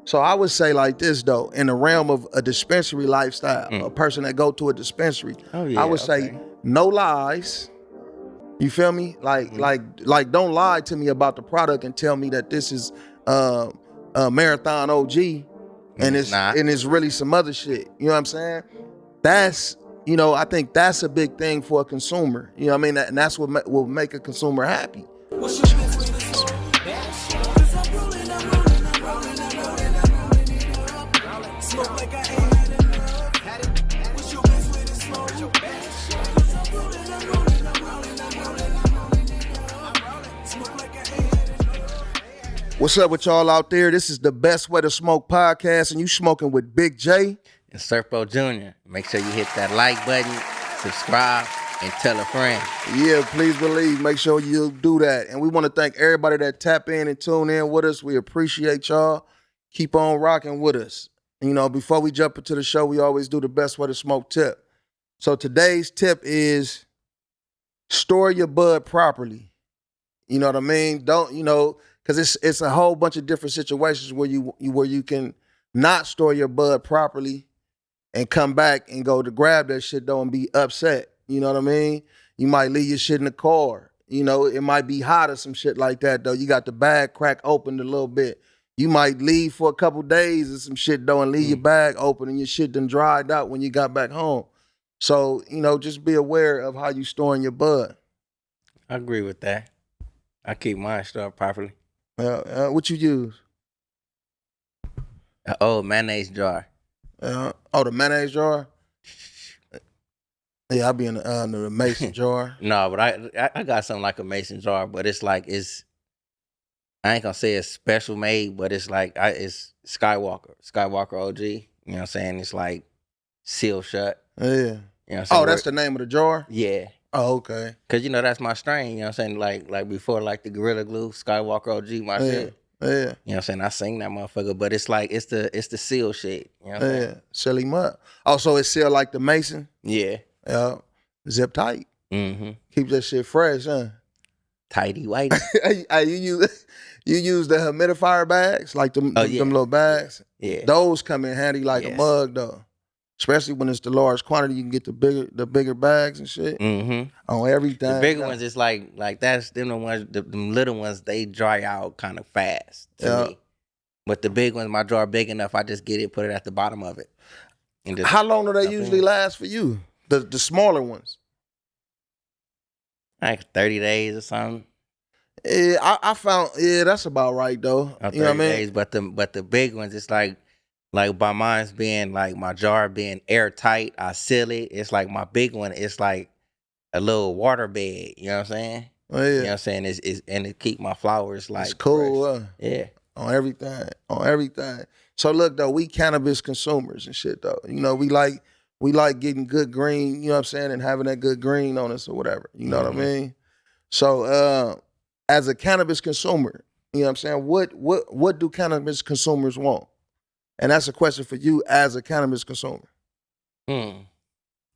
So I would say like this though, in the realm of a dispensary lifestyle, a person that go to a dispensary, Oh yeah. I would say no lies. You feel me? Like don't lie to me about the product and tell me that this is a Marathon OG and it's really some other shit. You know what I'm saying? That's, you know, I think that's a big thing for a consumer. You know what I mean? And that's what will make a consumer happy. What's up with y'all out there? This is the Best Way to Smoke podcast, and you smoking with Big J and Surfo Jr. Make sure you hit that like button, subscribe, and tell a friend. Yeah, please believe. Make sure you do that. And we want to thank everybody that tap in and tune in with us. We appreciate y'all. Keep on rocking with us. You know, before we jump into the show, we always do the Best Way to Smoke tip. So today's tip is store your bud properly. You know what I mean? Don't, you know, because it's a whole bunch of different situations where you can not store your bud properly and come back and go to grab that shit though and be upset. You know what I mean? You might leave your shit in the car. You know, it might be hot or some shit like that though. You got the bag crack open a little bit. You might leave for a couple days or some shit though and leave your bag open and your shit done dried out when you got back home. So, you know, just be aware of how you storing your bud. I agree with that. I keep mine stored properly. What you use? An old mayonnaise jar. The mayonnaise jar? Yeah, I be in the mason jar. No, but I got something like a mason jar, but it's like I ain't gonna say it's special made, but it's like it's Skywalker OG. You know what I'm saying? It's like sealed shut. Yeah. You know what I'm saying? That's the name of the jar? Yeah. Oh, okay. Cause you know that's my strain, you know what I'm saying? Like before like the Gorilla Glue, Skywalker OG, my shit. Yeah. You know what I'm saying? I sing that motherfucker, but it's like it's the seal shit. You know what I'm saying? Seal him up. Also, it's sealed like the Mason? Yeah. Yeah. Zip tight. Mm-hmm. Keep that shit fresh, huh? Tighty whitey. You use the humidifier bags, like them little bags? Yeah. Those come in handy like a mug though. Especially when it's the large quantity, you can get the bigger bags and shit. Mm-hmm. On everything. The bigger ones, it's like that's them the ones. Them little ones, they dry out kind of fast to me. But the big ones, my jar big enough, I just get it, put it at the bottom of it. And how long do they usually last for you? The smaller ones? Like 30 days or something. Yeah, I found that's about right though. You know what I mean? Days, but the big ones, it's like by mine's being like my jar being airtight, I seal it. It's like my big one, it's like a little water bed. You know what I'm saying? Oh, yeah. You know what I'm saying? It's and it keep my flowers like it's cool. Yeah. On everything. So look though, we cannabis consumers and shit though. You know, we like getting good green, you know what I'm saying, and having that good green on us or whatever. You know what I mean? So as a cannabis consumer, you know what I'm saying, what do cannabis consumers want? And that's a question for you as a cannabis consumer.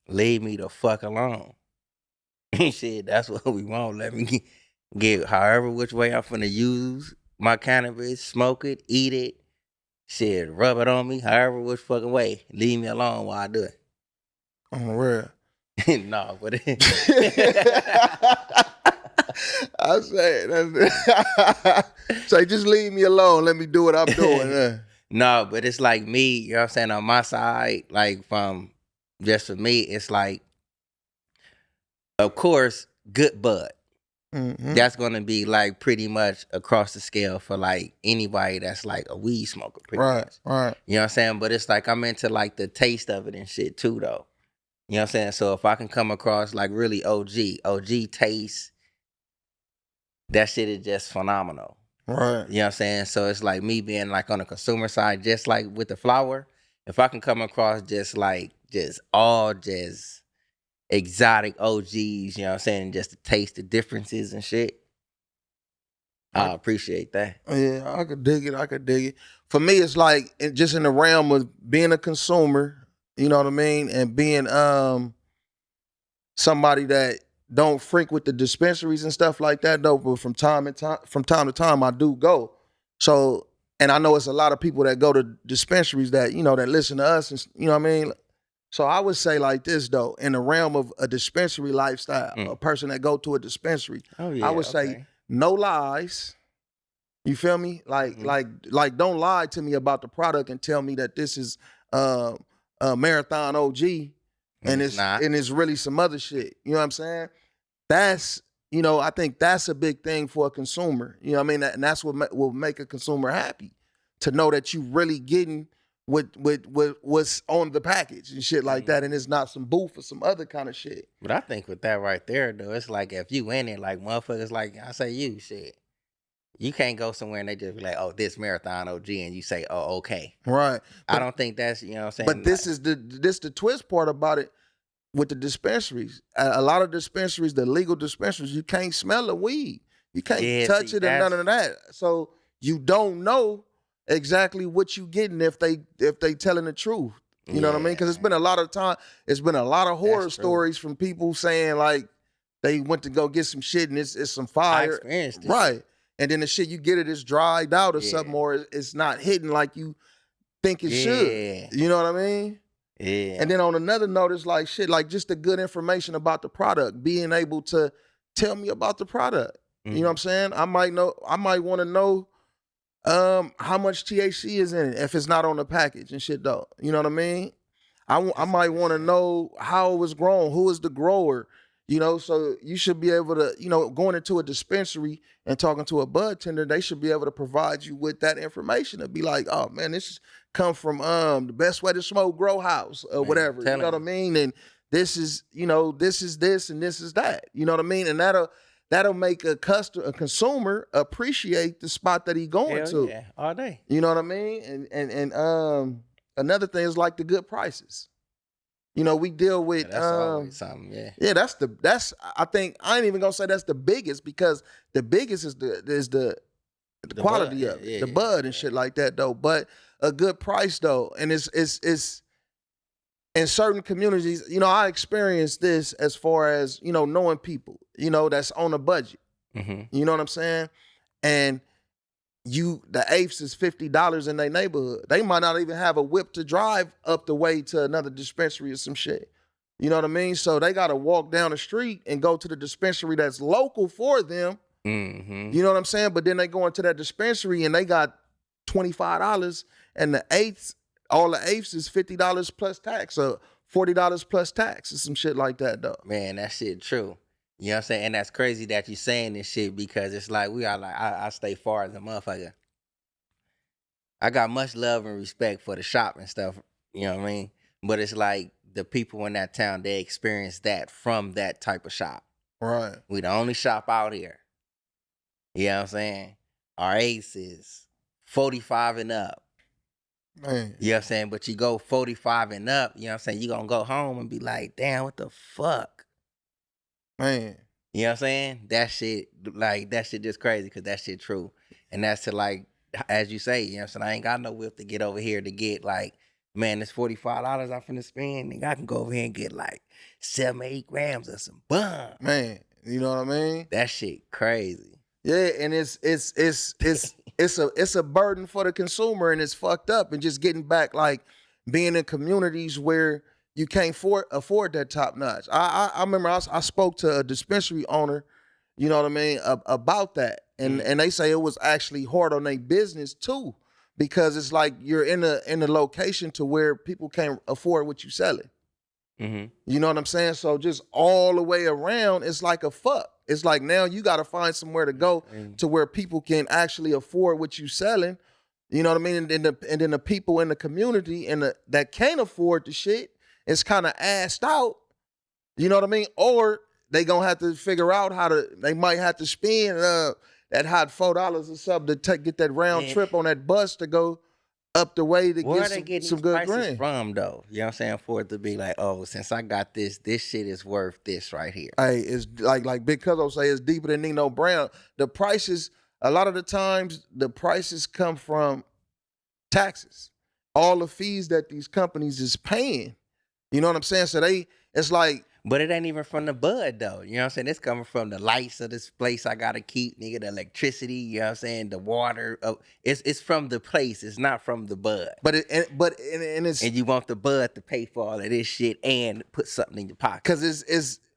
Leave me the fuck alone. Shit, that's what we want. Let me get however which way I'm finna use my cannabis, smoke it, eat it, shit, rub it on me, however which fucking way. Leave me alone while I do it. On the real. No, but I say so just leave me alone. Let me do what I'm doing. No, but it's like me, you know what I'm saying, on my side, like from just for me, it's like, of course, good bud. Mm-hmm. That's gonna be like pretty much across the scale for like anybody that's like a weed smoker, pretty much. Right. You know what I'm saying? But it's like I'm into like the taste of it and shit too, though. You know what I'm saying? So if I can come across like really OG taste, that shit is just phenomenal. Right. You know what I'm saying? So it's like me being like on the consumer side, just like with the flower, if I can come across just exotic OGs, you know what I'm saying, just to taste the differences and shit, I appreciate that. Yeah, I could dig it. For me, it's like just in the realm of being a consumer, you know what I mean, and being somebody that don't frequent the dispensaries and stuff like that though, but from time to time I do go. So, And I know it's a lot of people that go to dispensaries that, that listen to us, and you know what I mean? So I would say like this though, in the realm of a dispensary lifestyle, a person that go to a dispensary, I would say no lies. You feel me? Like don't lie to me about the product and tell me that this is a Marathon OG and it's really some other shit. You know what I'm saying? That's, I think that's a big thing for a consumer. You know what I mean? And that's what will make a consumer happy, to know that you really getting with what's on the package and shit like that, and it's not some booth or some other kind of shit. But I think with that right there though, it's like if you in it, like motherfuckers, like I say, you shit. You can't go somewhere and they just be like, oh, this Marathon OG, and you say, oh, okay. Right. I don't think that's, you know what I'm saying? But this is the twist part about it with the dispensaries. A lot of dispensaries, the legal dispensaries, you can't smell the weed. You can't touch it and none of that. So you don't know exactly what you getting if they telling the truth. You know what I mean? Because it's been a lot of horror stories from people saying like they went to go get some shit and it's some fire. I experienced it. Right. And then the shit you get is dried out or something, or it's not hitting like you think it should. You know what I mean? Yeah. And then on another note, it's like shit, like just the good information about the product, being able to tell me about the product. You know what I'm saying? I might want to know how much THC is in it if it's not on the package and shit though. You know what I mean? I might want to know how it was grown, who is the grower. So you should be able to, going into a dispensary and talking to a bud tender, they should be able to provide you with that information to be like, oh man, this come from the Best Way to Smoke Grow House or whatever. You know what I mean? And this is, this is this and this is that. You know what I mean? And that'll make a consumer appreciate the spot that he going to. Yeah, all day. You know what I mean? And another thing is like the good prices. We deal with that's always something, yeah. That's I think I ain't even gonna say that's the biggest, because the biggest is the quality of it, the bud and shit like that though. But a good price though, and it's in certain communities. I experienced this as far as knowing people that's on a budget. You know what I'm saying? And the eighths is $50 in their neighborhood. They might not even have a whip to drive up the way to another dispensary or some shit. You know what I mean? So they got to walk down the street and go to the dispensary that's local for them. You know what I'm saying? But then they go into that dispensary and they got $25, and all the eighths is $50 plus tax, or $40 plus tax, or some shit like that though. Man, that shit true. You know what I'm saying? And that's crazy that you saying this shit, because it's like we are like, I stay far as a motherfucker. I got much love and respect for the shop and stuff, you know what I mean? But it's like the people in that town, they experience that from that type of shop. Right. We the only shop out here. You know what I'm saying? Our ace is 45 and up. Man. You know what I'm saying? But you go 45 and up, you know what I'm saying? You gonna go home and be like, damn, what the fuck? Man. You know what I'm saying? That shit just crazy, because that shit true. And that's to like, as you say, you know what I'm saying? I ain't got no whip to get over here to get like, man, this $45 I'm finna spend, nigga, I can go over here and get like 7 or 8 grams of some bum. Man, you know what I mean? That shit crazy. Yeah, and it's a burden for the consumer, and it's fucked up. And just getting back, like being in communities where you can't afford that top notch. I remember I spoke to a dispensary owner, you know what I mean, about that. And they say it was actually hard on their business too, because it's like you're in a location to where people can't afford what you're selling. You know what I'm saying? So just all the way around, it's like a fuck. It's like now you got to find somewhere to go to where people can actually afford what you're selling. You know what I mean? And then the people in the community that can't afford the shit, it's kind of assed out. You know what I mean? Or they gonna have to figure out they might have to spend that hot $4 or something to get that round trip on that bus to go up the way to get some good grain from though. You know what I'm saying? For it to be like, oh, since I got this shit is worth this right here. Hey, it's like Big Cuzzo say, it's deeper than Nino Brown. The prices, a lot of the times, the prices come from taxes. All the fees that these companies is paying. You know what I'm saying? So it's like, But it ain't even from the bud though. You know what I'm saying? It's coming from the lights of this place I gotta keep, nigga, the electricity, you know what I'm saying? The water. It's from the place. It's not from the bud. But it's And you want the bud to pay for all of this shit and put something in your pocket. because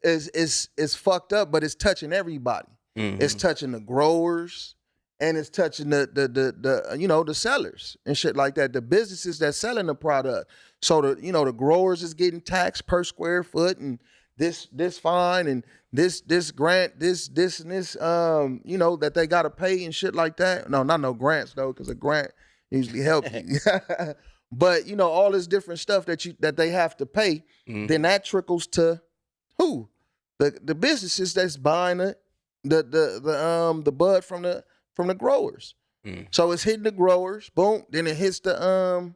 it's fucked up, but it's touching everybody. It's touching the growers and it's touching the you know, the sellers and shit like that. The businesses that's selling the product. So the growers is getting taxed per square foot and this fine and this grant, this and this you know, that they gotta pay and shit like that. No, not no grants though, because a grant usually help you. But you know, all this different stuff that they have to pay, then that trickles to who? The businesses that's buying the bud from the growers. So it's hitting the growers, boom, then it hits the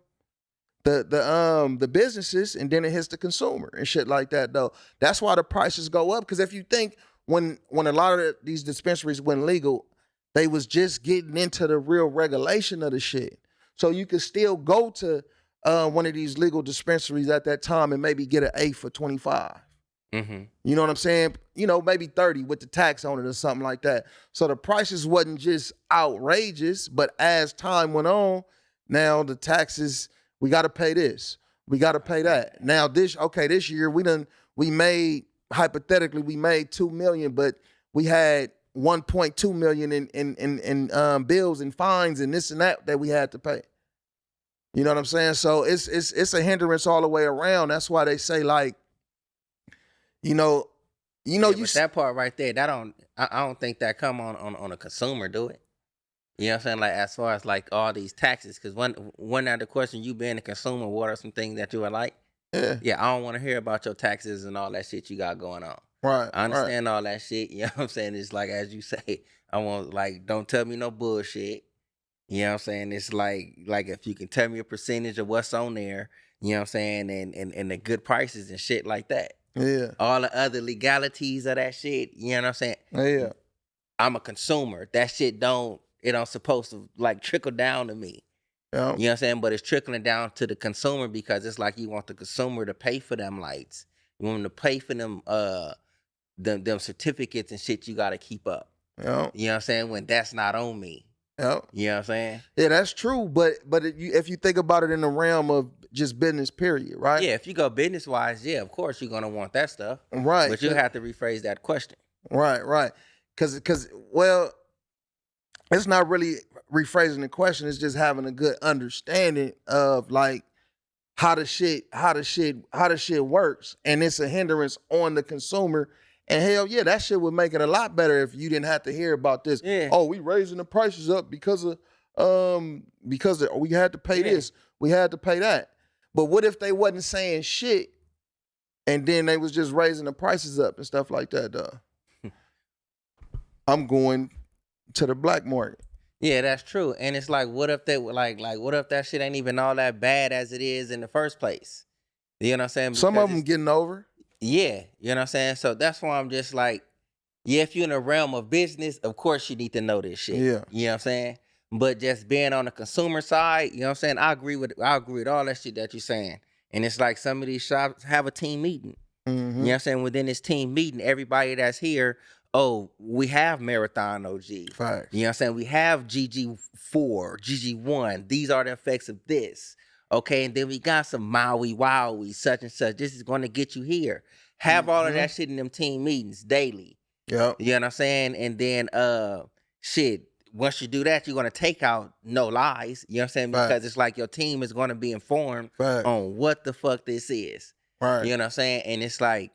businesses, and then it hits the consumer and shit like that though. That's why the prices go up. Because if you think when a lot of these dispensaries went legal, they was just getting into the real regulation of the shit. So you could still go to one of these legal dispensaries at that time and maybe get an eighth for 25. You know what I'm saying? You know, maybe 30 with the tax on it or something like that. So the prices wasn't just outrageous, but as time went on, now the taxes, we got to pay this, we got to pay that. Now this year we made, hypothetically, we made 2 million, but we had 1.2 million in bills and fines and this and that we had to pay. You know what I'm saying? So it's a hindrance all the way around. That's why they say, like, you know, but that part right there, I don't think that come on a consumer, do it. You know what I'm saying? Like, as far as like all these taxes, because one other question, you being a consumer, what are some things that you would like? Yeah, I don't want to hear about your taxes and all that shit you got going on. Right. I understand all that shit. You know what I'm saying? It's like, as you say, I want, like, don't tell me no bullshit. You know what I'm saying? It's like if you can tell me a percentage of what's on there, you know what I'm saying, and the good prices and shit like that. Yeah. All the other legalities of that shit, you know what I'm saying? Yeah. I'm a consumer. That shit don't supposed to like trickle down to me. Yeah. You know what I'm saying? But it's trickling down to the consumer because it's like you want the consumer to pay for them lights. You want them to pay for them them certificates and shit you gotta keep up. Yeah. You know what I'm saying? When that's not on me. Yeah. You know what I'm saying? Yeah, that's true. But if you think about it in the realm of just business, period, right? Yeah, if you go business wise, yeah, of course you're gonna want that stuff. Right. But you have to rephrase that question. Right. Because well, it's not really rephrasing the question. It's just having a good understanding of like how the shit works, and it's a hindrance on the consumer. And hell yeah, that shit would make it a lot better if you didn't have to hear about this. Yeah. Oh, we raising the prices up because we had to pay this, we had to pay that. But what if they wasn't saying shit, and then they was just raising the prices up and stuff like that? I'm going to the black market. Yeah, that's true. And it's like, what if they like what if that shit ain't even all that bad as it is in the first place? You know what I'm saying? Some Because of them getting over. yeah, you know what I'm saying? So that's why I'm just like, yeah, if you're in the realm of business, of course you need to know this shit. Yeah. You know what I'm saying? But just being on the consumer side, you know what I'm saying? I agree with all that shit that you're saying. And it's like some of these shops have a team meeting. You know what I'm saying? Within this team meeting, everybody that's here, oh, we have Marathon OG. Facts. You know what I'm saying? We have GG4, GG1. These are the effects of this. Okay, and then we got some Maui Wowie, such and such. This is going to get you here. Have all of that shit in them team meetings daily. Yeah. You know what I'm saying? And then shit, once you do that, you're gonna take out no lies. You know what I'm saying? Because it's like your team is gonna be informed on what the fuck this is. Right. You know what I'm saying? And it's like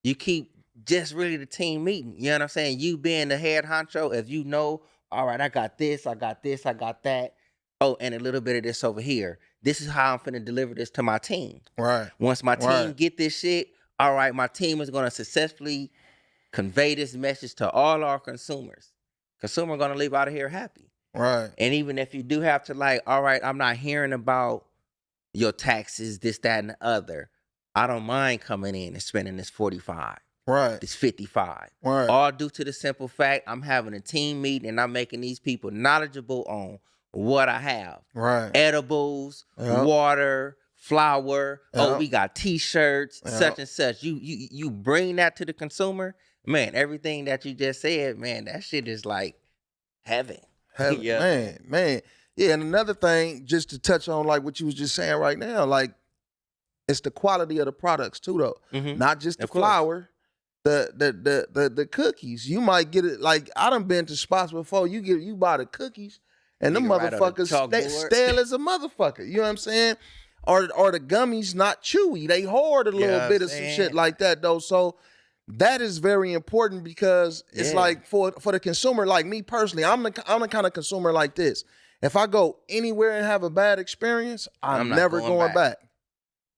you keep just really the team meeting. You know what I'm saying? You being the head honcho, if you know, all right, I got this, I got this, I got that. Oh, and a little bit of this over here. This is how I'm finna deliver this to my team. Right. Once my team get this shit, all right, my team is gonna successfully convey this message to all our consumers. Consumer gonna leave out of here happy. Right. And even if you do have to like, all right, I'm not hearing about your taxes, this, that, and the other. I don't mind coming in and spending this 45. Right. This 55. Right. All due to the simple fact I'm having a team meeting and I'm making these people knowledgeable on what I have. Right. Edibles, water, flour. Oh, Yeah. we got T-shirts, Yeah. such and such. You bring that to the consumer, man. Everything that you just said, man, that shit is like heaven. Yeah. Man. Yeah, and another thing, just to touch on like what you was just saying right now, like it's the quality of the products too, though. Mm-hmm. Not just the Of course. flour, the cookies. You might get it like I done been to spots before. You buy the cookies and them Nigga write on the motherfuckers chalkboard. stale as a motherfucker. You know what I'm saying? Or the gummies not chewy. They hoard a You know little what bit I'm of some saying? shit like that though. So that is very important because it's Yeah. like for the consumer, like me personally, I'm the kind of consumer like this. If I go anywhere and have a bad experience, I'm not never going going back.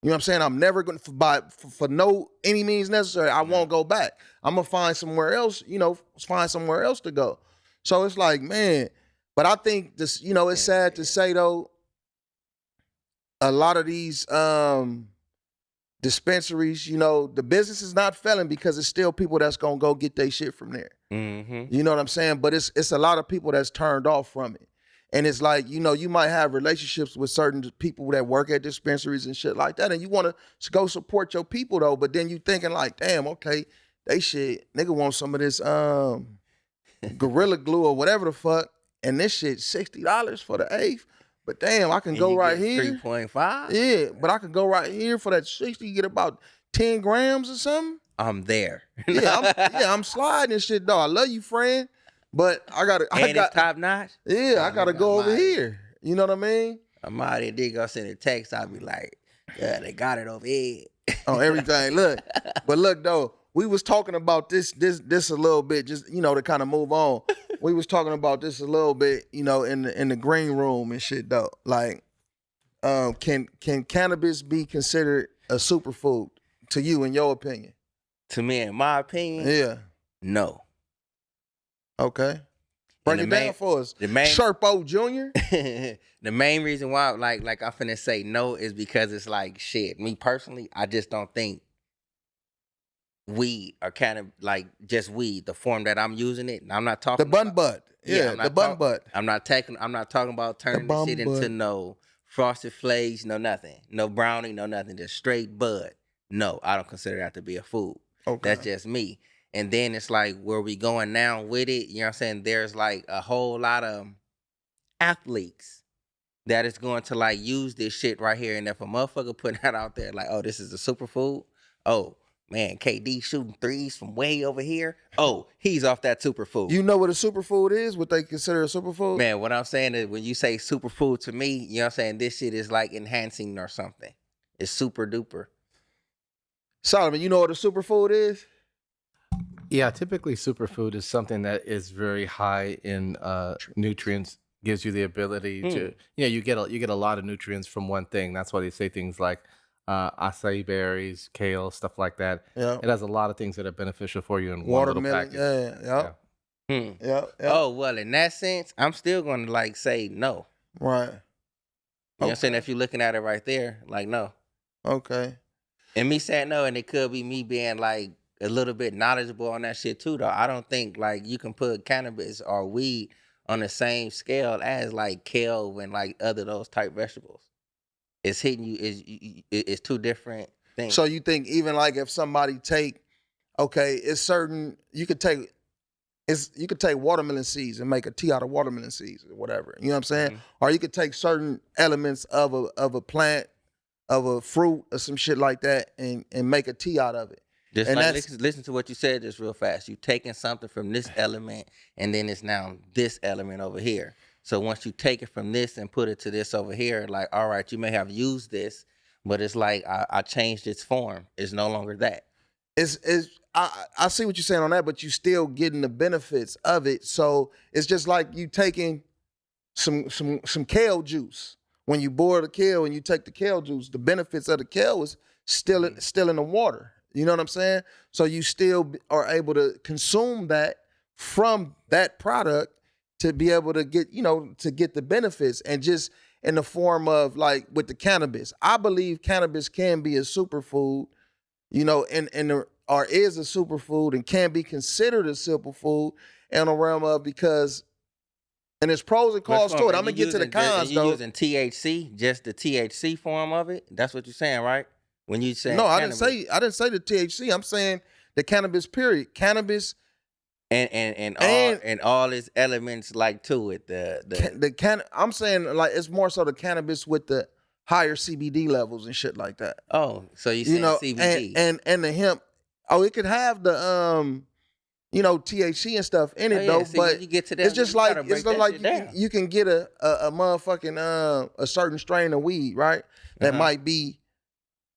You know what I'm saying? I'm never going to for no any means necessary. I won't go back. I'm gonna find somewhere else. Find somewhere else to go. So it's like, man. But I think this. It's sad to say though. A lot of these dispensaries, the business is not failing because it's still people that's gonna go get their shit from there. Mm-hmm. You know what I'm saying? But it's a lot of people that's turned off from it. And it's like, you might have relationships with certain people that work at dispensaries and shit like that. And you want to go support your people though. But then you thinking like, damn, okay, nigga want some of this Gorilla Glue or whatever the fuck. And this shit $60 for the eighth. But damn, I can And go you right get here. 3.5. Yeah, but I can go right here for that 60, get about 10 grams or something. I'm there. I'm sliding and shit, dog. I love you, friend. But It's top notch. Yeah, I gotta go over here. You know what I mean? I'm out here, they go send a text. I'll be like, yeah, they got it over here. On everything. Look, but look though, we was talking about this a little bit, just to kind of move on. We was talking about this a little bit, in the green room and shit though. Like, can cannabis be considered a superfood to you, in your opinion? To me, in my opinion, Yeah. no. Okay. Break it down for us. The main Sherpo Jr. The main reason why, like I'm finna say no, is because it's like shit. Me personally, I just don't think weed or kind of like just weed, the form that I'm using it. I'm not talking The bun bud. Yeah, the bun bud. I'm not talking about turning the shit into no frosted flakes, no nothing. No brownie, no nothing. Just straight bud. No, I don't consider that to be a food. Okay. That's just me. And then it's like, where we going now with it? You know what I'm saying? There's like a whole lot of athletes that is going to like use this shit right here. And if a motherfucker put that out there, like, oh, this is a superfood. Oh, man, KD shooting threes from way over here. Oh, he's off that superfood. You know what a superfood is? What they consider a superfood? Man, what I'm saying is when you say superfood to me, you know what I'm saying? This shit is like enhancing or something. It's super duper. Solomon, you know what a superfood is? Yeah, typically superfood is something that is very high in nutrients, gives you the ability to, you get a lot of nutrients from one thing. That's why they say things like acai berries, kale, stuff like that. Yeah. It has a lot of things that are beneficial for you in one little Watermelon. package. Yeah. Oh, well, in that sense, I'm still going to like say no. Right. You know what I'm saying? If you're looking at it right there, like no. Okay. And me saying no, and it could be me being like a little bit knowledgeable on that shit too, though. I don't think like you can put cannabis or weed on the same scale as like kale and like other those type vegetables. It's hitting you. It's two different things. So you think even like if somebody it's certain you could take watermelon seeds and make a tea out of watermelon seeds or whatever. You know what I'm saying? Mm-hmm. Or you could take certain elements of a plant, of a fruit or some shit like that and make a tea out of it. Just and like listen to what you said just real fast. You taking something from this element and then it's now this element over here. So once you take it from this and put it to this over here, like, all right, you may have used this, but it's like I changed its form. It's no longer that. I see what you're saying on that, but you still getting the benefits of it. So it's just like you taking some kale juice. When you boil the kale and you take the kale juice, the benefits of the kale is still in the water. You know what I'm saying? So you still are able to consume that from that product to be able to get, to get the benefits, and just in the form of like with the cannabis. I believe cannabis can be a superfood, or is a superfood and can be considered a superfood in a realm of, because And there's pros and Which cons to form? it. I'm gonna get to the cons You though. using THC, just the THC form of it? That's what you're saying, right? When you say No, cannabis. I didn't say the THC. I'm saying the cannabis. Period. Cannabis and all its elements like to it. I'm saying like it's more so the cannabis with the higher CBD levels and shit like that. Oh, so you saying CBD and the hemp. Oh, it could have the THC and stuff in it though. See, but when you get to that, it's just like you can get a motherfucking a certain strain of weed, right? That might be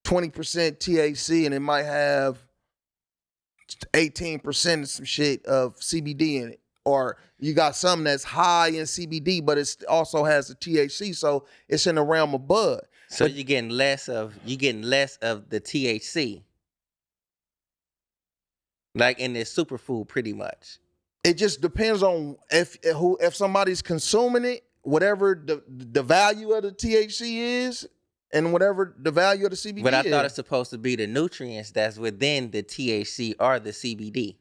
20% THC and it might have 18% of some shit of CBD in it. Or you got something that's high in CBD, but it also has the THC, so it's in the realm of bud. So you're getting less of the THC, like in this superfood, pretty much. It just depends on if somebody's consuming it, whatever the value of the THC is, and whatever the value of the CBD is. But I thought it's supposed to be the nutrients that's within the THC or the CBD.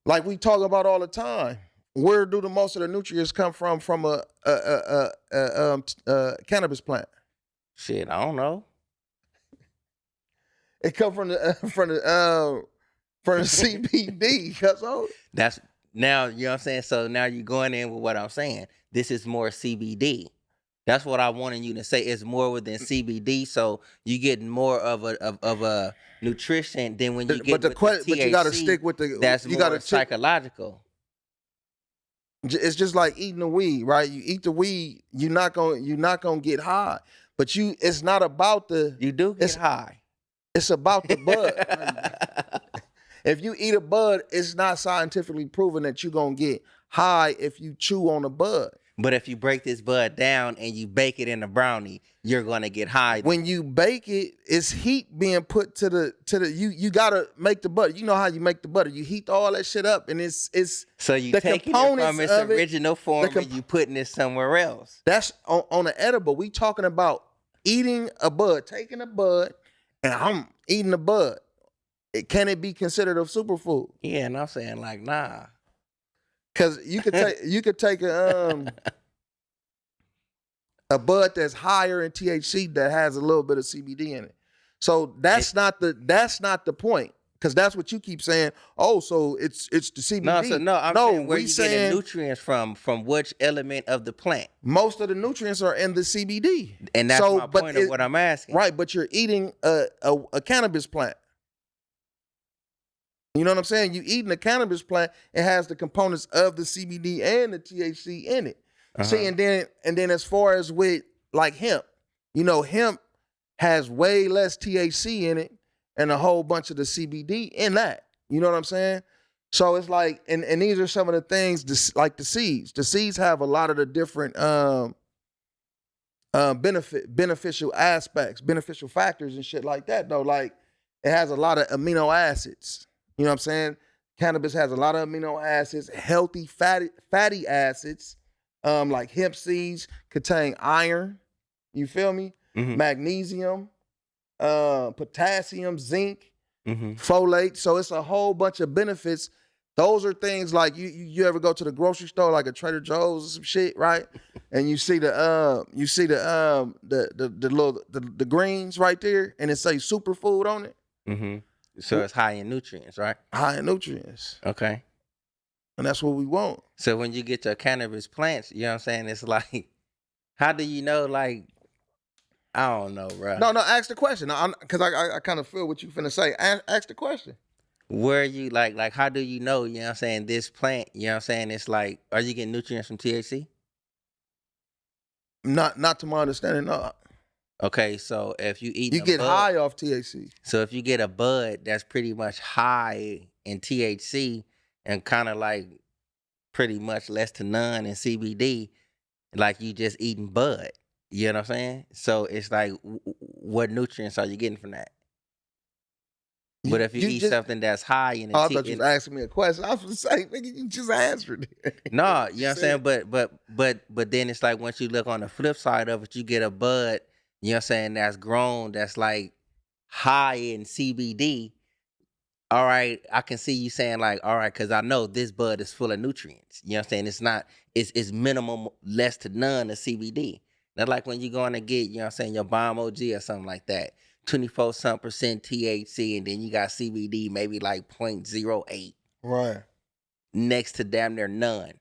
Like we talk about all the time. Where do the most of the nutrients come from a cannabis plant? Shit, I don't know. It come from the CBD. That's now, you know what I'm saying? So now you're going in with what I'm saying. This is more CBD. That's what I wanted you to say. It's more within CBD, so you getting more of a nutrition than when you get with the THC. But you got to stick with the. That's more psychological. It's just like eating the weed, right? You eat the weed, you're not gonna get high. But it's not about the. You do get high. It's about the bud. If you eat a bud, it's not scientifically proven that you're gonna get high if you chew on a bud. But if you break this bud down and you bake it in a brownie, you're gonna get high. When you bake it, it's heat being put to the you gotta make the butter. You know how you make the butter. You heat all that shit up and it's so you the taking it from its original form and you putting it somewhere else. That's on the edible. We talking about eating a bud, taking a bud, and I'm eating a bud. Can it be considered a superfood? Yeah, and I'm saying like nah. Cause you could take a bud that's higher in THC that has a little bit of CBD in it. So that's not the point. Cause that's what you keep saying. Oh, so it's the CBD. I'm saying where you getting nutrients from which element of the plant. Most of the nutrients are in the CBD. And that's my point of what I'm asking. Right, but you're eating a cannabis plant. You know what I'm saying? You eating a cannabis plant, it has the components of the CBD and the THC in it. See, and then as far as with like hemp, hemp has way less THC in it and a whole bunch of the CBD in that. You know what I'm saying? So it's like, and these are some of the things like the seeds. The seeds have a lot of the different beneficial aspects, beneficial factors and shit like that though. Like it has a lot of amino acids. You know what I'm saying? Cannabis has a lot of amino acids, healthy fatty acids, like hemp seeds contain iron. You feel me? Mm-hmm. Magnesium, potassium, zinc, folate. So it's a whole bunch of benefits. Those are things like you ever go to the grocery store, like a Trader Joe's or some shit, right? And you see the greens right there, and it say superfood on it. Mm-hmm. So it's high in nutrients, right? High in nutrients. Okay. And that's what we want. So when you get your cannabis plants, you know what I'm saying? It's like, how do you know, like, I don't know, bro. No, ask the question. Because I kind of feel what you finna say. Ask the question. Where you, like, how do you know, you know what I'm saying, this plant, you know what I'm saying? It's like, are you getting nutrients from THC? Not to my understanding, no. Okay, so if you eat, you get high off THC. So if you get a bud that's pretty much high in THC and kind of like pretty much less to none in CBD, like you just eating bud. You know what I'm saying? So it's like, what nutrients are you getting from that? But if you eat something that's high in, I thought you was asking me a question. I was gonna say, nigga, you just answered it. No, you know what I'm saying. But then it's like once you look on the flip side of it, you get a bud. You know what I'm saying? That's grown, that's like high in CBD. all right, I can see you saying like, all right, because I know this bud is full of nutrients. You know what I'm saying? It's not, it's minimum, less to none of CBD. Not like when you going to get, you know what I'm saying, your Bomb OG or something like that. 24 some percent THC, and then you got CBD maybe like 0.08 Right. next to damn near none.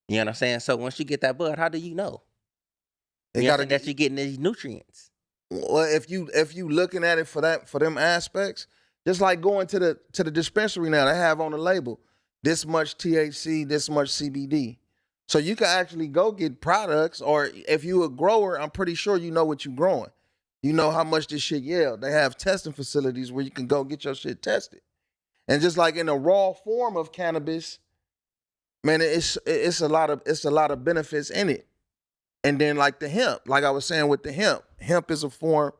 You know what I'm saying? So once you get that bud, how do you know? They You know what gotta I'm saying, that you're getting these nutrients. Well, if you looking at it for them aspects, just like going to the dispensary now, they have on the label this much THC, this much CBD. So you can actually go get products, or if you a grower, I'm pretty sure you know what you're growing. You know how much this shit yield. They have testing facilities where you can go get your shit tested. And just like in the raw form of cannabis, man, it's a lot of benefits in it. And then like the hemp, like I was saying with the hemp is a form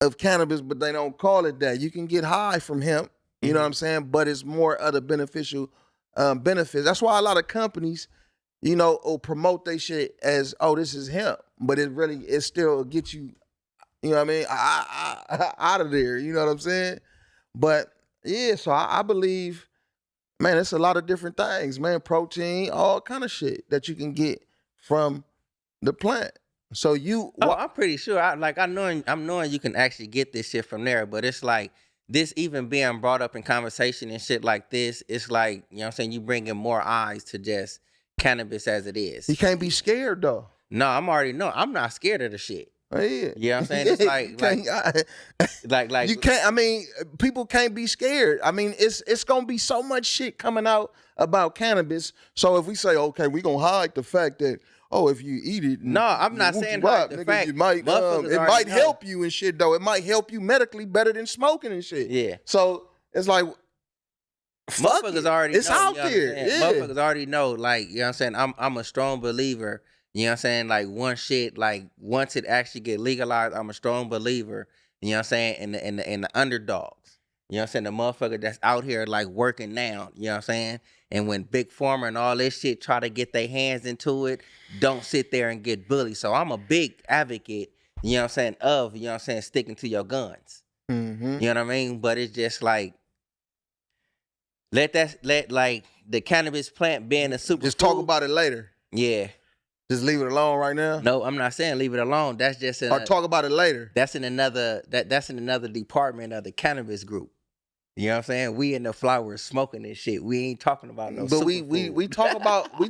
of cannabis, but they don't call it that. You can get high from hemp, you know what I'm saying? But it's more other beneficial benefits. That's why a lot of companies, you know, will promote their shit as, oh, this is hemp, but it still gets you, you know what I mean, out of there. You know what I'm saying? But yeah, so I believe, man, it's a lot of different things, man. Protein, all kind of shit that you can get from the plant. So I'm pretty sure. I'm knowing you can actually get this shit from there, but it's like this even being brought up in conversation and shit like this, it's like, you know what I'm saying, you bringing more eyes to just cannabis as it is. You can't be scared though. No, I'm not scared of the shit. Oh, yeah. You know what I'm saying? It's like you can't. I mean, people can't be scared. I mean, it's gonna be so much shit coming out about cannabis. So if we say, okay, we gonna hide the fact that, oh, if you eat it, no, I'm not saying hide the fact. It might help you and shit though. It might help you medically better than smoking and shit. Yeah. So it's like, motherfuckers already it's know, out you know there. Yeah. Motherfuckers already know, like, you know what I'm saying? I'm a strong believer, you know what I'm saying? Like, once it actually get legalized, I'm a strong believer, you know what I'm saying, in the underdogs. You know what I'm saying? The motherfucker that's out here like working now, you know what I'm saying? And when Big Pharma and all this shit try to get their hands into it, don't sit there and get bullied. So I'm a big advocate, you know what I'm saying, of, you know what I'm saying, sticking to your guns. Mm-hmm. You know what I mean? But it's just like, let like the cannabis plant being a superfood. Just talk about it later. Yeah. Just leave it alone right now. No, I'm not saying leave it alone. That's just or talk about it later. That's in another department of the cannabis group. You know what I'm saying? We in the flowers smoking this shit. We ain't talking about no. But we talk about we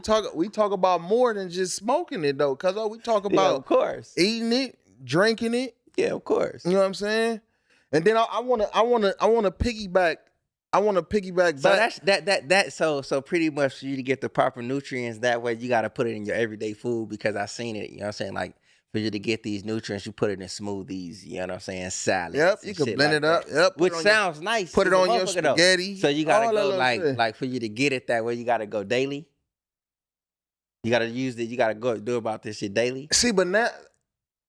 talk about more than just smoking it though, cuz we talk about, of course, eating it, drinking it. Yeah, of course. You know what I'm saying? And then I want to piggyback. I want to piggyback so back. So pretty much for you to get the proper nutrients, that way you got to put it in your everyday food, because I seen it. You know what I'm saying? Like, for you to get these nutrients, you put it in smoothies. You know what I'm saying? Salads. Yep, you can blend it up. Yep, which sounds nice. Put it on your spaghetti. So you gotta go like for you to get it that way, you gotta go daily. You gotta use it. You gotta go do about this shit daily. See, but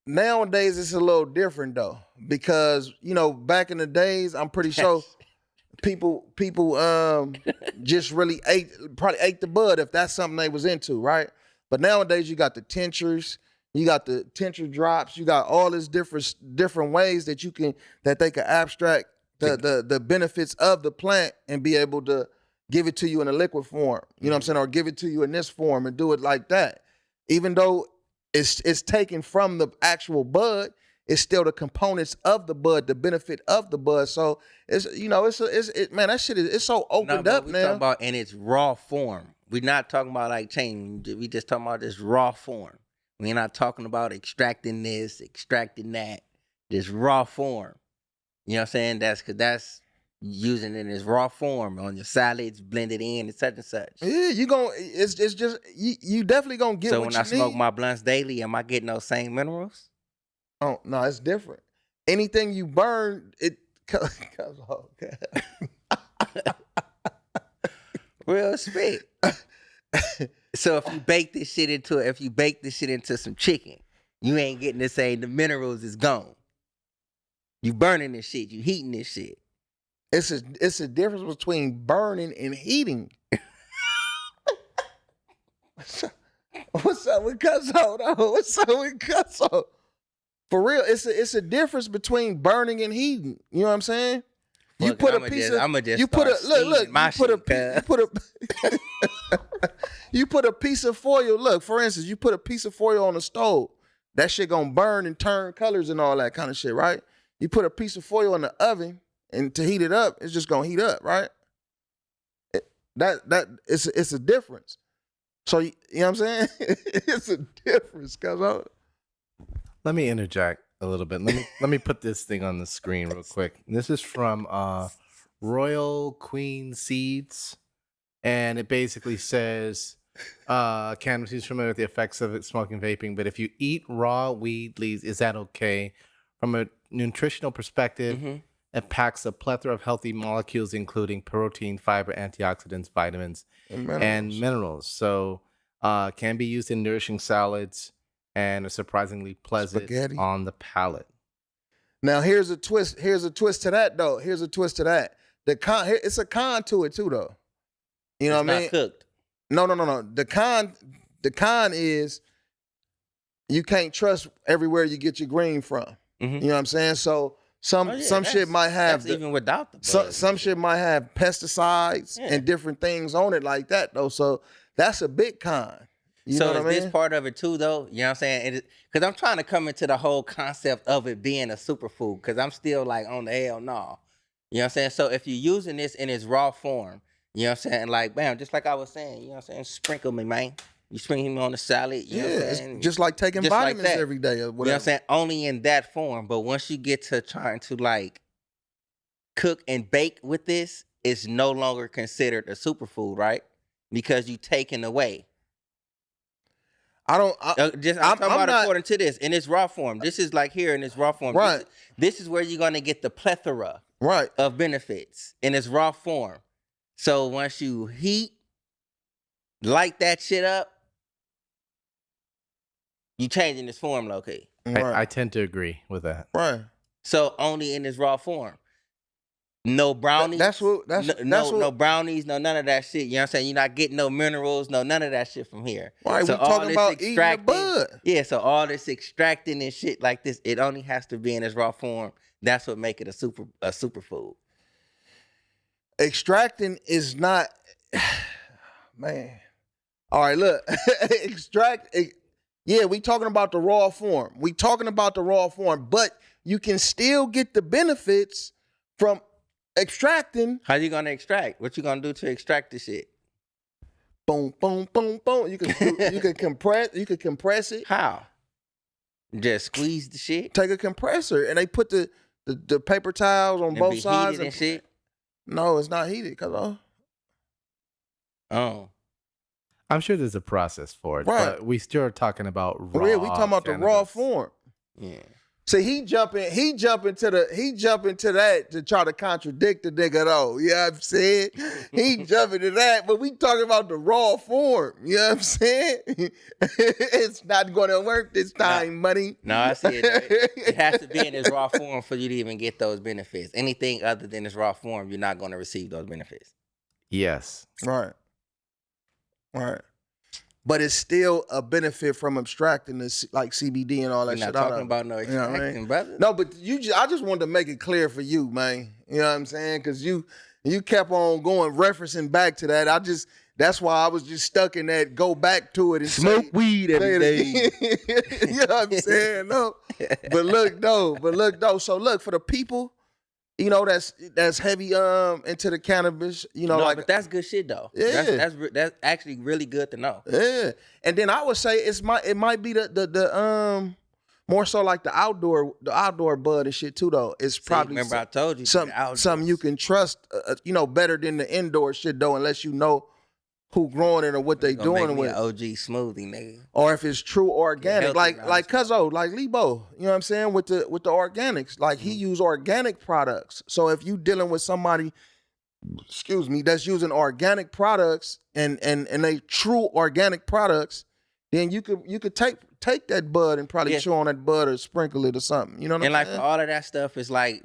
nowadays it's a little different though, because you know back in the days, I'm pretty sure people just really probably ate the bud if that's something they was into, right? But nowadays you got the tinctures. You got the tincture drops. You got all this different ways that they can abstract the benefits of the plant and be able to give it to you in a liquid form. You know what I'm saying? Or give it to you in this form and do it like that. Even though it's taken from the actual bud, it's still the components of the bud, the benefit of the bud. So it's man, that shit it's so opened up now. Talking about in its raw form. We're not talking about like change. We just talking about this raw form. We're not talking about extracting this, extracting that. This raw form. You know what I'm saying? That's using it in its raw form on your salads, blended in, and such and such. Yeah, it's just you definitely gonna get so what you need. So when I smoke my blunts daily, am I getting those same minerals? Oh no, it's different. Anything you burn, it comes off. Real spit. So if you bake this shit into some chicken, you ain't getting the same. The minerals is gone. You burning this shit. You heating this shit. It's a difference between burning and heating. What's up with Cuzzo though? What's up with Cuzzo? For real, it's a difference between burning and heating. You know what I'm saying? You put a piece of I'ma just you put a start look steaming my you put shit, a you put a you put a piece of foil. Look, for instance, you put a piece of foil on the stove. That shit gonna burn and turn colors and all that kind of shit, right? You put a piece of foil in the oven and to heat it up, it's just gonna heat up, right? It's a difference. So you know what I'm saying? It's a difference, cuz. Let me interject a little bit. Let me put this thing on the screen real quick. This is from Royal Queen Seeds, and it basically says cannabis is familiar with the effects of it, smoking, vaping, but if you eat raw weed leaves, is that okay? From a nutritional perspective, it packs a plethora of healthy molecules, including protein, fiber, antioxidants, vitamins, and minerals. So can be used in nourishing salads and are surprisingly pleasant Spaghetti. on the palate. Now here's a twist. Here's a twist to that, though. Here's a twist to that. It's a con to it too, though. You know what I mean? It's not cooked. No. The con is you can't trust everywhere you get your green from. You know what I'm saying? So some shit might have even without the bud some shit might have pesticides and different things on it like that, though. So that's a big con. You know what I mean? This part of it too, though? You know what I'm saying? Because I'm trying to come into the whole concept of it being a superfood, because I'm still like on the hell no. You know what I'm saying? So if you're using this in its raw form, you know what I'm saying? Like, bam, just like I was saying, you know what I'm saying? Sprinkle me, man. You sprinkle me on the salad. You know what I'm saying? It's just like taking vitamins every day or whatever. You know what I'm saying? Only in that form. But once you get to trying to like cook and bake with this, it's no longer considered a superfood, right? Because you taken away. I'm talking about according to this in its raw form. This is like here in its raw form. Right. This is where you're gonna get the plethora right of benefits in its raw form. So once you light that shit up, you changing its form, low key. Right. I tend to agree with that. Right. So only in its raw form. No brownies. No brownies, no none of that shit. You know what I'm saying? You're not getting no minerals, no none of that shit from here. Right, so we talking about eating the bud. Yeah, so all this extracting and shit like this, it only has to be in its raw form. That's what make it a superfood. Extracting is not, man. All right, look, yeah, we talking about the raw form. But you can still get the benefits from extracting. How you gonna extract? What you gonna do to extract the shit? Boom, boom, boom, boom. You can compress it. How? Just squeeze the shit. Take a compressor and they put the paper towels on both sides and shit. No, it's not heated, cuz. Oh. I'm sure there's a process for it, right. But we still are talking about raw. Yeah, we talking about cannabis. The raw form. Yeah. See, he jump into that to try to contradict the nigga though. You know what I'm saying? He jump into that, but we talking about the raw form. You know what I'm saying? It's not gonna work this time, money. No, I see it. It has to be in its raw form for you to even get those benefits. Anything other than its raw form, you're not gonna receive those benefits. Yes. Right. But it's still a benefit from abstracting this, like CBD and all that shit. We're not talking about no extracting, brother. No, but I just wanted to make it clear for you, man. You know what I'm saying? Because you kept on going, referencing back to that. That's why I was just stuck in that. Go back to it and smoke weed every day. You know what I'm saying? No, but look though. So look, for the people, you know, that's heavy into the cannabis, you know, but that's good shit though. Yeah, that's actually really good to know. Yeah, and then I would say it might be the more so like the outdoor bud and shit too though. It's probably remember I told you something you can trust, you know, better than the indoor shit though, unless you know who growing it or what they doing with it. OG smoothie, nigga. Or if it's true organic, like Cuzzo, like Lebo, you know what I'm saying, with the organics. Like he use organic products. So if you dealing with somebody, that's using organic products and they true organic products, then you could take that bud and probably chew on that bud or sprinkle it or something. You know what I'm saying? And like all of that stuff is like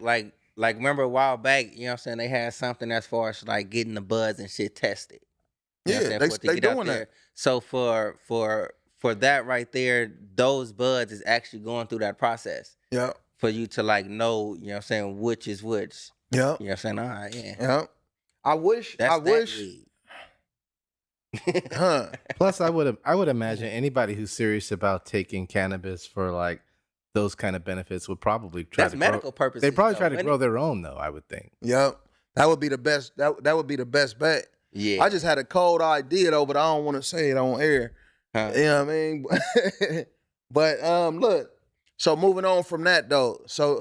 remember a while back, you know what I'm saying, they had something as far as like getting the buds and shit tested. Yeah, they doing that. So for that right there, those buds is actually going through that process. Yeah. For you to like know, you know what I'm saying, which is which. Yeah. You know what I'm saying? All right, yeah. Yeah. I wish. That's I wish. weed. Huh. Plus, I would imagine anybody who's serious about taking cannabis for like those kind of benefits would probably try That's to medical grow. purposes. They probably though, try to wouldn't grow it? their own, though. I would think. Yep. That would be the best. That would be the best bet. Yeah. I just had a cold idea though, but I don't want to say it on air. Huh. You know what I mean? But look. So moving on from that though. So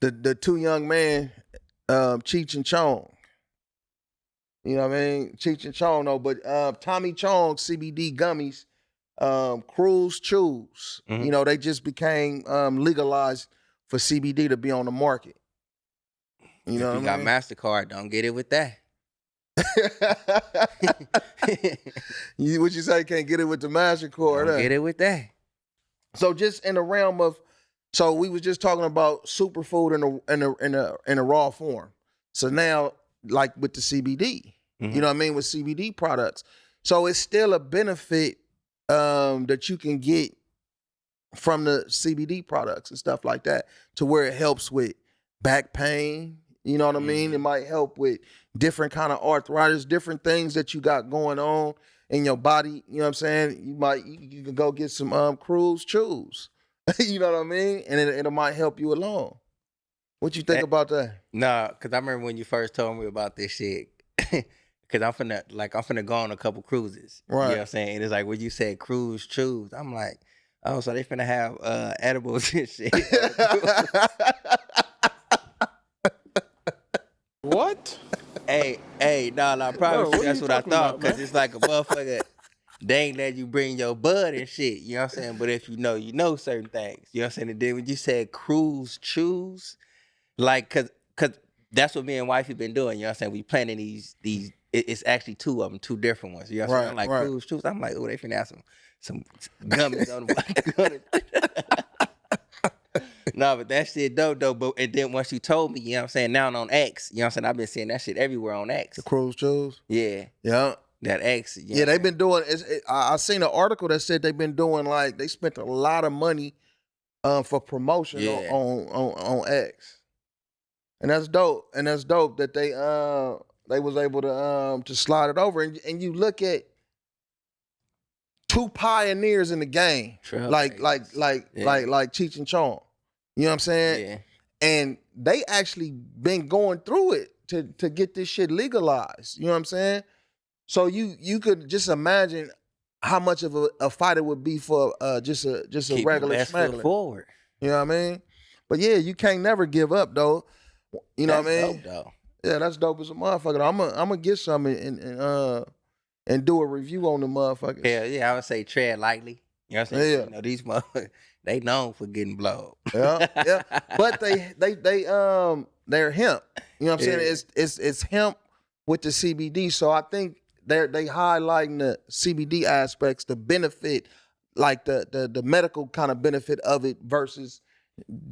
the two young men, Cheech and Chong. You know what I mean? Cheech and Chong though, but Tommy Chong CBD gummies, Cruise Chews. Mhm. You know, they just became legalized for CBD to be on the market. You know if you what I got mean? MasterCard, don't get it with that. What you say? Can't get it with the MasterCard. Don't get it with that. So just in the realm of, so we was just talking about superfood in a raw form. So now, like with the CBD, you know what I mean, with CBD products. So it's still a benefit that you can get from the CBD products and stuff like that, to where it helps with back pain. You know what I mean? It might help with different kind of arthritis, different things that you got going on in your body. You know what I'm saying? You can go get some Cruise Chews. You know what I mean? And it might help you along. What you think about that? Nah, because I remember when you first told me about this shit. Because I'm finna go on a couple cruises. Right. You know what I'm saying? And it's like when you said Cruise Chews, I'm like, oh, so they finna have edibles and shit. What? Hey, nah, I promise Bro, you what that's you what I talking thought. about, Because man? it's like a motherfucker, they ain't let you bring your bud and shit. You know what I'm saying? But if you know certain things. You know what I'm saying? And then when you said Cruise Chews, like, cause that's what me and wifey been doing. You know what I'm saying? We planning these. It's actually two of them, two different ones. You know what I'm saying? Right, Like right. Cruise Chews. I'm like, oh, they finna have some gummies on the. No, but that shit dope though. But and then once you told me, you know what I'm saying? Now on X, you know what I'm saying? I've been seeing that shit everywhere on X. The Cruise Chews? Yeah, Yeah. that X. You know Yeah, what they've I'm been doing. I seen an article that said they've been doing, like, they spent a lot of money for promotion Yeah. on X, and that's dope. And that's dope that they was able to slide it over. And you look at two pioneers in the game, like Cheech and Chong. You know what I'm saying? Yeah. And they actually been going through it to get this shit legalized. You know what I'm saying? So you could just imagine how much of a fight it would be for just a Keep your regular best foot smuggler. forward. You know what I mean? But yeah, you can't never give up though. You know what I mean? Dope, though. Yeah, that's dope as a motherfucker. I'm gonna get some and do a review on the motherfuckers. Hell yeah, I would say tread lightly. You know what I'm saying? Yeah. You know, these motherfuckers, they known for getting blowed. Yeah. But they're hemp. You know what I'm saying? Yeah. It's hemp with the CBD. So I think they highlighting the CBD aspects, the benefit, like the medical kind of benefit of it versus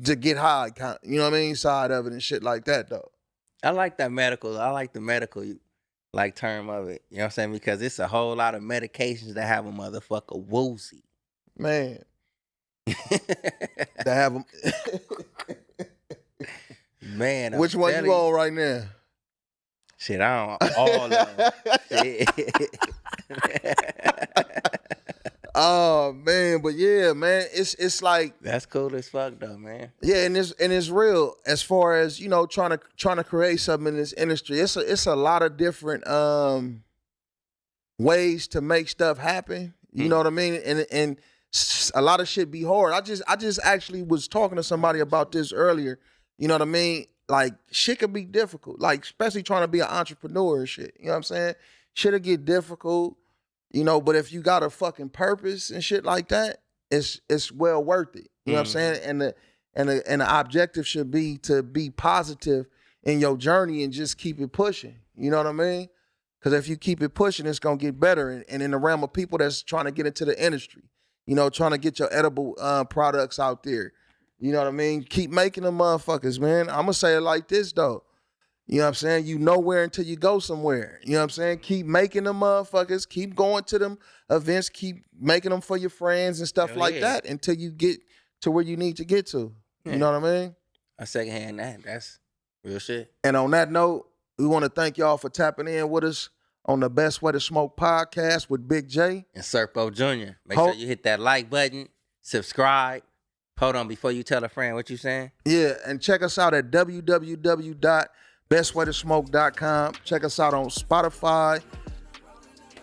to get high, kind of, you know what I mean, side of it and shit like that though. I like that medical. I like the medical like term of it. You know what I'm saying? Because it's a whole lot of medications that have a motherfucker woozy. Man, to have them. Man, Which one you on right now? Shit, I don't all of them. Shit. Oh man, but yeah, man, it's like, That's cool as fuck though, man. yeah, and it's real as far as, you know, trying to create something in this industry. It's a lot of different ways to make stuff happen. You know what I mean? And a lot of shit be hard. I just actually was talking to somebody about this earlier. You know what I mean? Like, shit can be difficult. Like, especially trying to be an entrepreneur and shit. You know what I'm saying? Shit'll get difficult. You know, but if you got a fucking purpose and shit like that, it's well worth it. You know what I'm saying? And the objective should be to be positive in your journey and just keep it pushing. You know what I mean? Because if you keep it pushing, it's gonna get better. And in the realm of people that's trying to get into the industry, you know, trying to get your edible products out there. You know what I mean? Keep making them motherfuckers, man. I'm gonna say it like this though. You know what I'm saying? You nowhere until you go somewhere. You know what I'm saying? Keep making them motherfuckers. Keep going to them events. Keep making them for your friends and stuff Hell like yeah. that until you get to where you need to get to. Yeah. You know what I mean? I secondhand that. That's real shit. And on that note, we want to thank y'all for tapping in with us on the Best Way to Smoke podcast with Big J. And Serpo Jr. Make sure you hit that like button, subscribe. Hold on, before you tell a friend, what you saying? Yeah, and check us out at www.bestwaytosmoke.com. Check us out on Spotify,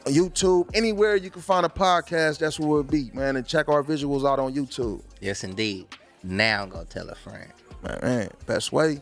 YouTube, anywhere you can find a podcast, that's where we'll be, man. And check our visuals out on YouTube. Yes, indeed. Now go tell a friend. Man, best way.